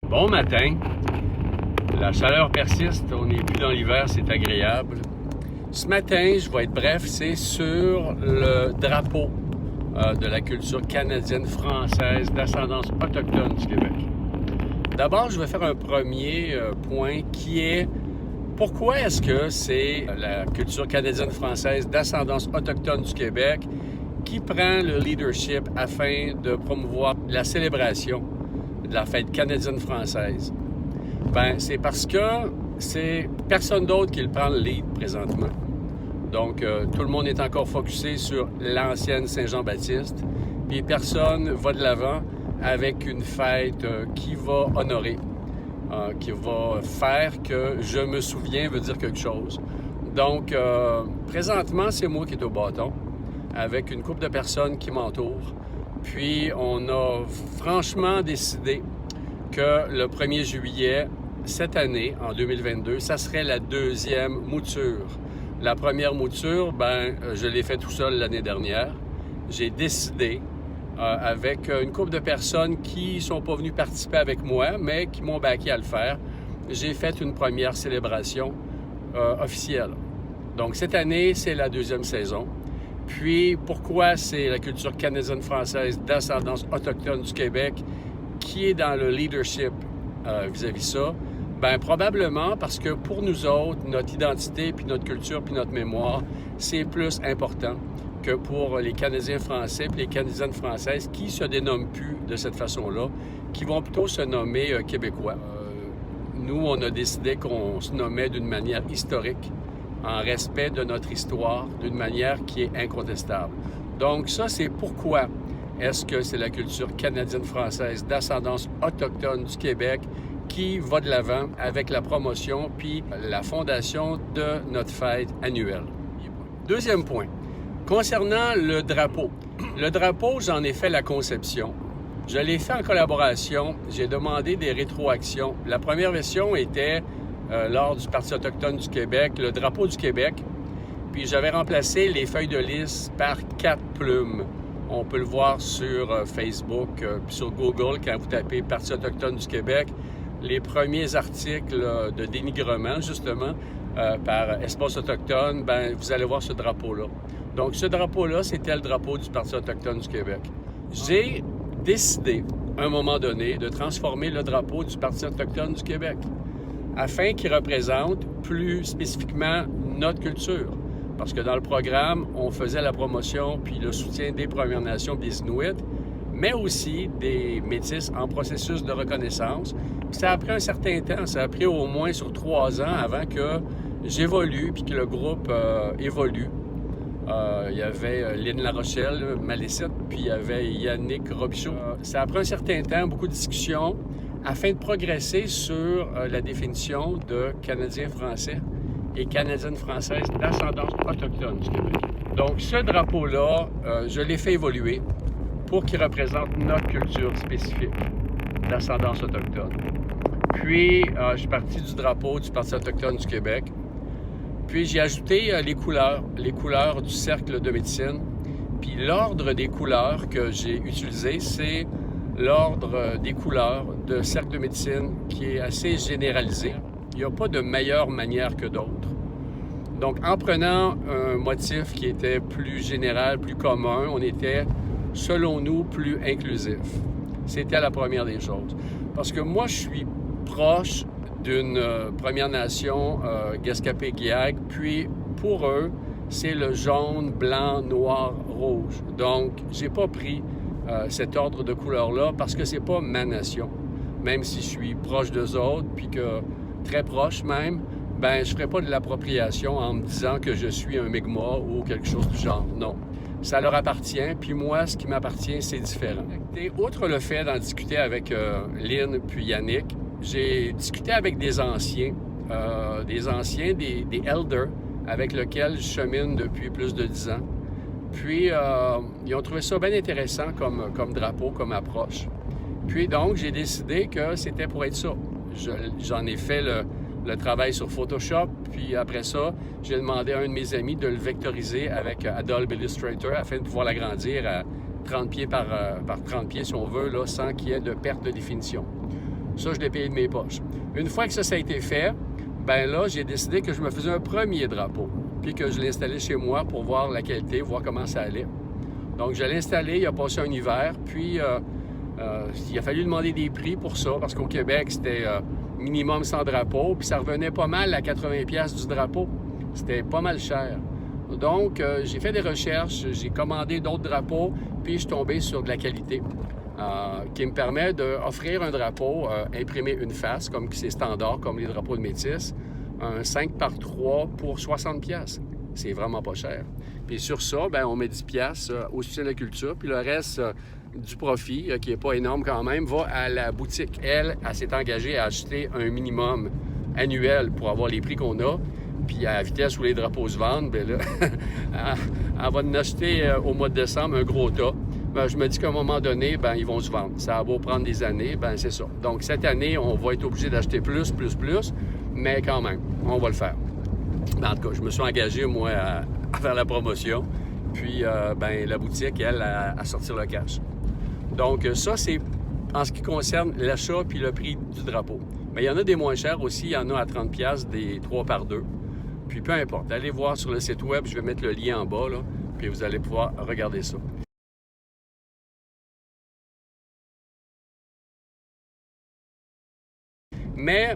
Bon matin, la chaleur persiste, on n'est plus dans l'hiver, c'est agréable. Ce matin, je vais être bref, c'est sur le drapeau de la culture canadienne-française d'ascendance autochtone du Québec. D'abord, je vais faire un premier point qui est pourquoi est-ce que c'est la culture canadienne-française d'ascendance autochtone du Québec qui prend le leadership afin de promouvoir la célébration de la fête canadienne-française? Ben, c'est parce que c'est personne d'autre qui le prend le lead présentement. Donc, tout le monde est encore focusé sur l'ancienne Saint-Jean-Baptiste, puis personne va de l'avant avec une fête qui va honorer, qui va faire que je me souviens veut dire quelque chose. Donc, présentement, c'est moi qui est au bâton, avec une couple de personnes qui m'entourent. Puis, on a franchement décidé que le 1er juillet, cette année, en 2022, ça serait la deuxième mouture. La première mouture, je l'ai fait tout seul l'année dernière. J'ai décidé, avec une couple de personnes qui ne sont pas venues participer avec moi, mais qui m'ont backé à le faire, j'ai fait une première célébration officielle. Donc, cette année, c'est la deuxième saison. Puis, pourquoi c'est la culture canadienne-française d'ascendance autochtone du Québec qui est dans le leadership vis-à-vis ça? Bien, probablement parce que pour nous autres, notre identité, puis notre culture, puis notre mémoire, c'est plus important que pour les Canadiens français puis les Canadiennes françaises qui se dénomment plus de cette façon-là, qui vont plutôt se nommer Québécois. Nous, on a décidé qu'on se nommait d'une manière historique, en respect de notre histoire, d'une manière qui est incontestable. Donc ça, c'est pourquoi est-ce que c'est la culture canadienne-française d'ascendance autochtone du Québec qui va de l'avant avec la promotion puis la fondation de notre fête annuelle. Deuxième point, concernant le drapeau. Le drapeau, j'en ai fait la conception. Je l'ai fait en collaboration. J'ai demandé des rétroactions. La première version était lors du Parti autochtone du Québec, le drapeau du Québec. Puis j'avais remplacé les feuilles de lys par 4 plumes. On peut le voir sur Facebook, puis sur Google, quand vous tapez Parti autochtone du Québec. Les premiers articles de dénigrement, justement, par Espace autochtone, vous allez voir ce drapeau-là. Donc, ce drapeau-là, c'était le drapeau du Parti autochtone du Québec. J'ai décidé, à un moment donné, de transformer le drapeau du Parti autochtone du Québec afin qu'il représente plus spécifiquement notre culture. Parce que dans le programme, on faisait la promotion puis le soutien des Premières Nations, des Inuits, mais aussi des Métis en processus de reconnaissance. Puis ça a pris un certain temps, ça a pris au moins sur 3 ans avant que j'évolue puis que le groupe évolue. Il y avait Lynn Larochelle, Malécite, puis il y avait Yannick Robichaud. Ça a pris un certain temps, beaucoup de discussions, afin de progresser sur la définition de Canadiens français et Canadienne française d'ascendance autochtone du Québec. Donc, ce drapeau-là, je l'ai fait évoluer pour qu'il représente notre culture spécifique d'ascendance autochtone. Puis, je suis parti du drapeau du Parti autochtone du Québec. Puis, j'ai ajouté les couleurs du cercle de médecine. Puis, l'ordre des couleurs que j'ai utilisé, c'est l'ordre des couleurs de cercle de médecine qui est assez généralisé. Il n'y a pas de meilleure manière que d'autres. Donc, en prenant un motif qui était plus général, plus commun, on était, selon nous, plus inclusif. C'était la première des choses. Parce que moi, je suis proche d'une Première Nation, Gaspé-Guiag, puis pour eux, c'est le jaune, blanc, noir, rouge. Donc, j'ai pas pris cet ordre de couleurs-là parce que c'est pas ma nation. Même si je suis proche d'eux autres, puis que très proche même, je ne ferai pas de l'appropriation en me disant que je suis un Mi'kmaq ou quelque chose du genre. Non. Ça leur appartient, puis moi, ce qui m'appartient, c'est différent. Et outre le fait d'en discuter avec Lynn puis Yannick, j'ai discuté avec des anciens, des elders, avec lesquels je chemine depuis plus de 10 ans. Puis, ils ont trouvé ça bien intéressant comme drapeau, comme approche. Puis donc, j'ai décidé que c'était pour être ça. J'en ai fait le travail sur Photoshop, puis après ça, j'ai demandé à un de mes amis de le vectoriser avec Adobe Illustrator afin de pouvoir l'agrandir à 30 pieds par 30 pieds, si on veut, là, sans qu'il y ait de perte de définition. Ça, je l'ai payé de mes poches. Une fois que ça a été fait, ben là, j'ai décidé que je me faisais un premier drapeau, puis que je l'installais chez moi pour voir la qualité, voir comment ça allait. Donc, je l'ai installé, il a passé un hiver, puis il a fallu demander des prix pour ça, parce qu'au Québec, c'était minimum 100 drapeaux, puis ça revenait pas mal à 80$ du drapeau. C'était pas mal cher. Donc, j'ai fait des recherches, j'ai commandé d'autres drapeaux, puis je suis tombé sur de la qualité qui me permet d'offrir un drapeau, imprimer une face, comme c'est standard, comme les drapeaux de métis, un 5x3 pour 60$. C'est vraiment pas cher. Puis sur ça, bien, on met 10$ au soutien de la culture, puis le reste du profit, qui n'est pas énorme quand même, va à la boutique. Elle s'est engagée à acheter un minimum annuel pour avoir les prix qu'on a. Puis à la vitesse où les drapeaux se vendent, bien là, elle va en acheter au mois de décembre un gros tas. Bien, je me dis qu'à un moment donné, bien, ils vont se vendre. Ça a beau prendre des années, bien, c'est ça. Donc cette année, on va être obligé d'acheter plus, mais quand même, on va le faire. En tout cas, je me suis engagé, moi, à faire la promotion. Puis, bien, la boutique, elle, à sortir le cash. Donc ça, c'est en ce qui concerne l'achat puis le prix du drapeau. Mais il y en a des moins chers aussi. Il y en a à 30$, des 3x2. Puis peu importe, allez voir sur le site web, je vais mettre le lien en bas, là, puis vous allez pouvoir regarder ça. Mais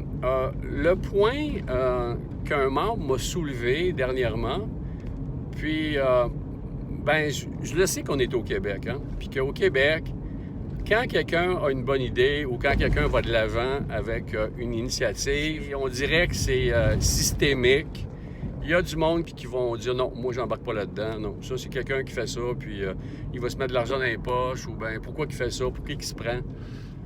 le point qu'un membre m'a soulevé dernièrement, puis ben, je le sais qu'on est au Québec, hein, puis qu'au Québec, quand quelqu'un a une bonne idée ou quand quelqu'un va de l'avant avec une initiative, on dirait que c'est systémique. Il y a du monde qui vont dire non, moi j'embarque pas là-dedans. Non, ça c'est quelqu'un qui fait ça, puis il va se mettre de l'argent dans les poches, ou bien pourquoi il fait ça, pourquoi il se prend.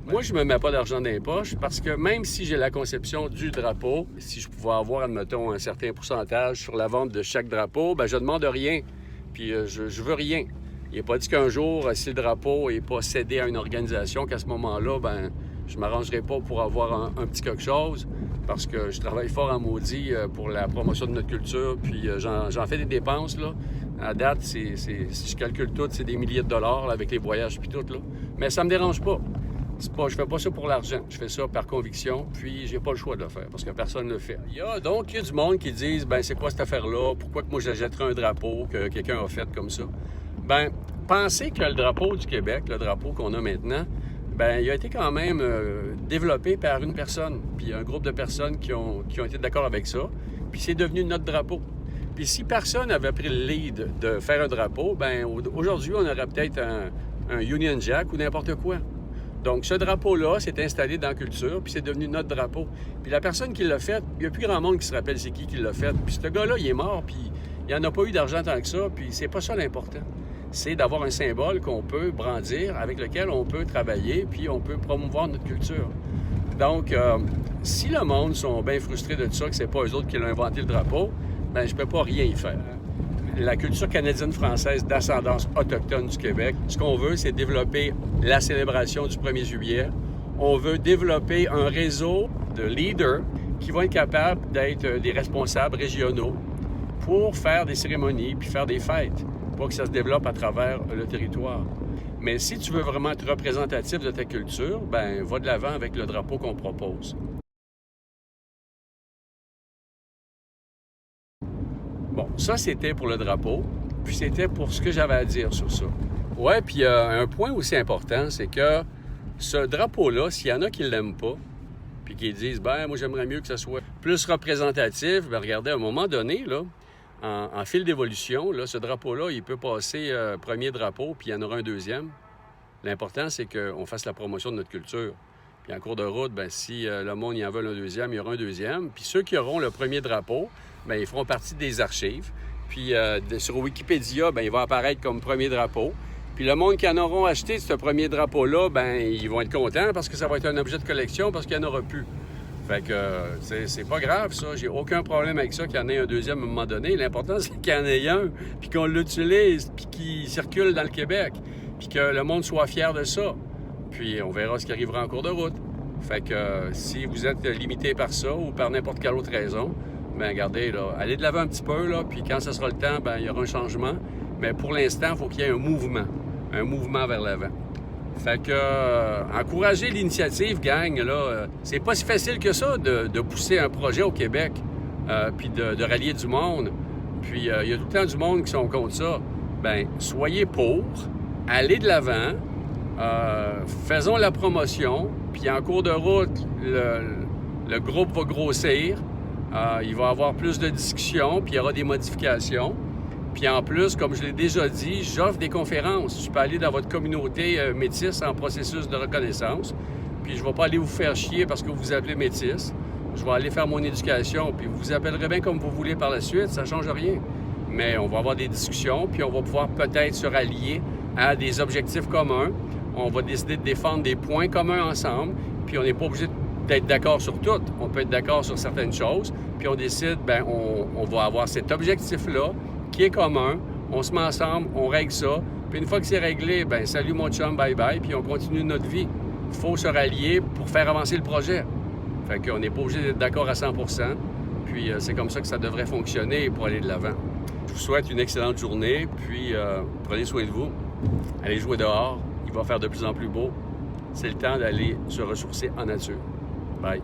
Moi, je me mets pas d'argent dans les poches parce que même si j'ai la conception du drapeau, si je pouvais avoir, admettons, un certain pourcentage sur la vente de chaque drapeau, bien, je demande rien, puis je veux rien. Il n'est pas dit qu'un jour, si le drapeau n'est pas cédé à une organisation, qu'à ce moment-là, ben je ne m'arrangerai pas pour avoir un petit quelque chose, parce que je travaille fort en maudit pour la promotion de notre culture, puis j'en fais des dépenses, là. À date, si je calcule tout, c'est des milliers de dollars là, avec les voyages puis tout, là. Mais ça me dérange pas. Je fais pas ça pour l'argent. Je fais ça par conviction, puis j'ai pas le choix de le faire, parce que personne ne le fait. Il y a du monde qui disent, ben c'est quoi cette affaire-là? Pourquoi que moi j'achèterais un drapeau que quelqu'un a fait comme ça? Ben pensez que le drapeau du Québec, le drapeau qu'on a maintenant, bien, il a été quand même développé par une personne, puis un groupe de personnes qui ont été d'accord avec ça, puis c'est devenu notre drapeau. Puis si personne n'avait pris le lead de faire un drapeau, bien, aujourd'hui, on aurait peut-être un Union Jack ou n'importe quoi. Donc, ce drapeau-là s'est installé dans la culture, puis c'est devenu notre drapeau. Puis la personne qui l'a fait, il n'y a plus grand monde qui se rappelle c'est qui l'a fait. Puis ce gars-là, il est mort, puis il n'y en a pas eu d'argent tant que ça, puis c'est pas ça l'important. C'est d'avoir un symbole qu'on peut brandir, avec lequel on peut travailler, puis on peut promouvoir notre culture. Donc, si le monde sont bien frustrés de ça, que c'est pas eux autres qui l'ont inventé le drapeau, bien, je peux pas rien y faire. La culture canadienne-française d'ascendance autochtone du Québec, ce qu'on veut, c'est développer la célébration du 1er juillet. On veut développer un réseau de leaders qui vont être capables d'être des responsables régionaux pour faire des cérémonies puis faire des fêtes, pour que ça se développe à travers le territoire. Mais si tu veux vraiment être représentatif de ta culture, ben va de l'avant avec le drapeau qu'on propose. Bon, ça c'était pour le drapeau, puis c'était pour ce que j'avais à dire sur ça. Ouais, puis un point aussi important, c'est que ce drapeau-là, s'il y en a qui ne l'aiment pas, puis qui disent, ben moi j'aimerais mieux que ça soit plus représentatif, ben regardez, à un moment donné, là, en fil d'évolution, là, ce drapeau-là, il peut passer premier drapeau, puis il y en aura un deuxième. L'important, c'est qu'on fasse la promotion de notre culture. Puis en cours de route, bien, si le monde y en veut un deuxième, il y aura un deuxième. Puis ceux qui auront le premier drapeau, bien, ils feront partie des archives. Puis sur Wikipédia, bien, il va apparaître comme premier drapeau. Puis le monde qui en auront acheté ce premier drapeau-là, bien, ils vont être contents parce que ça va être un objet de collection parce qu'il n'y en aura plus. Fait que c'est pas grave, ça. J'ai aucun problème avec ça qu'il y en ait un deuxième à un moment donné. L'important, c'est qu'il y en ait un, puis qu'on l'utilise, puis qu'il circule dans le Québec, puis que le monde soit fier de ça. Puis on verra ce qui arrivera en cours de route. Fait que si vous êtes limité par ça ou par n'importe quelle autre raison, bien, regardez, là, allez de l'avant un petit peu, là, puis quand ce sera le temps, bien, il y aura un changement. Mais pour l'instant, il faut qu'il y ait un mouvement vers l'avant. Fait que, encourager l'initiative, gang, là, c'est pas si facile que ça de pousser un projet au Québec, puis de rallier du monde. Puis, il y a tout le temps du monde qui sont contre ça. Bien, soyez pour, allez de l'avant, faisons la promotion, puis en cours de route, le groupe va grossir, il va y avoir plus de discussions, puis il y aura des modifications. Puis en plus, comme je l'ai déjà dit, j'offre des conférences. Je peux aller dans votre communauté métisse en processus de reconnaissance. Puis je ne vais pas aller vous faire chier parce que vous vous appelez métisse. Je vais aller faire mon éducation. Puis vous vous appellerez bien comme vous voulez par la suite, ça ne change rien. Mais on va avoir des discussions, puis on va pouvoir peut-être se rallier à des objectifs communs. On va décider de défendre des points communs ensemble. Puis on n'est pas obligé d'être d'accord sur tout. On peut être d'accord sur certaines choses. Puis on décide, bien, on va avoir cet objectif-là qui est commun, on se met ensemble, on règle ça, puis une fois que c'est réglé, ben salut mon chum, bye-bye, puis on continue notre vie. Il faut se rallier pour faire avancer le projet. Fait qu'on n'est pas obligé d'être d'accord à 100%, puis c'est comme ça que ça devrait fonctionner pour aller de l'avant. Je vous souhaite une excellente journée, puis prenez soin de vous. Allez jouer dehors, il va faire de plus en plus beau. C'est le temps d'aller se ressourcer en nature. Bye!